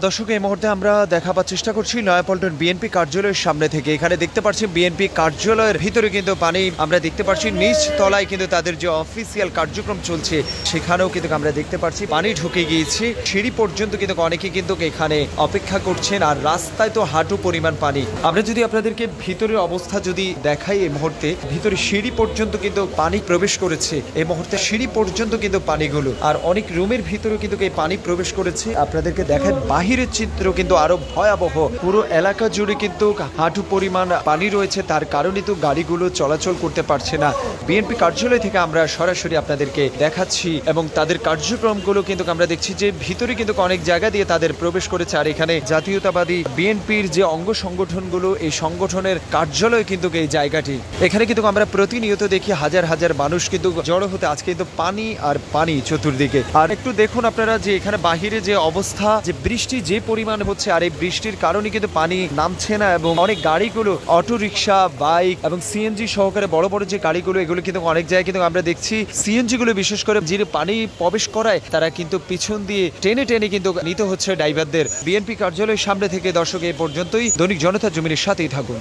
দর্শক, এই মুহূর্তে আমরা দেখাবার চেষ্টা করছি নয়াপল্টন বিএনপি কার্যালয়ের সামনে থেকে। এখানে দেখতে পাচ্ছি বিএনপি কার্যালয়ের ভিতরে কিন্তু পানি আমরা দেখতে পাচ্ছি, নিচ তলায় কিন্তু তাদের যে অফিসিয়াল কার্যক্রম চলছে সেখানেও কিন্তু আমরা দেখতে পাচ্ছি পানি ঢুকে গিয়েছে। সিঁড়ি পর্যন্ত কিন্তু অনেকে কিন্তু এখানে অপেক্ষা করছেন, আর রাস্তায় তো হাঁটু পরিমাণ পানি। আমরা যদি আপনাদেরকে ভিতরের অবস্থা যদি দেখাই, এই মুহূর্তে ভিতরে সিঁড়ি পর্যন্ত কিন্তু পানি প্রবেশ করেছে। এই মুহূর্তে সিঁড়ি পর্যন্ত কিন্তু পানিগুলো, আর অনেক রুমের ভিতরে কিন্তু এই পানি প্রবেশ করেছে। আপনাদেরকে দেখায় বাহিরের চিত্র কিন্তু আরো ভয়াবহ। পুরো এলাকা জুড়ে কিন্তু হাঁটু পরিমাণ পানি রয়েছে, তার কারণে তো গাড়িগুলো চলাচল করতে পারছে না। বিএনপি কার্যালয় থেকে আমরা সরাসরি আপনাদেরকে দেখাচ্ছি এবং তাদের কার্যক্রমগুলো কিন্তু আমরা দেখছি যে ভিতরে কিন্তু অনেক জায়গা দিয়ে তাদের প্রবেশ করেছে। আর এখানে জাতীয়তাবাদী বিএনপির যে অঙ্গ সংগঠনগুলো, এই সংগঠনের কার্যালয় কিন্তু এই জায়গাটি। এখানে কিন্তু আমরা প্রতিনিয়ত দেখি হাজার হাজার মানুষ কিন্তু জড়ো হতে। আজকে কিন্তু পানি আর পানি চতুর্দিকে। আর একটু দেখুন আপনারা যে এখানে বাহিরে যে অবস্থা, যে বৃষ্টি যে পরিমাণ হচ্ছে, আর এই বৃষ্টির কারণে কিন্তু পানি নামছে না এবং অনেক গাড়িগুলো, অটো রিক্সা, বাইক এবং সিএনজি সহকারে বড় বড় যে গাড়িগুলো, এগুলো কিন্তু অনেক জায়গায় কিন্তু আমরা দেখছি সিএনজি গুলো বিশেষ করে যে পানি প্রবেশ করায় তারা কিন্তু পিছন দিয়ে টেনে টেনে কিন্তু নিতে হচ্ছে ড্রাইভারদের। বিএনপি কার্যালয়ের সামনে থেকে দর্শক এই পর্যন্তই। দৈনিক জনতা জমিনের সাথেই থাকুন।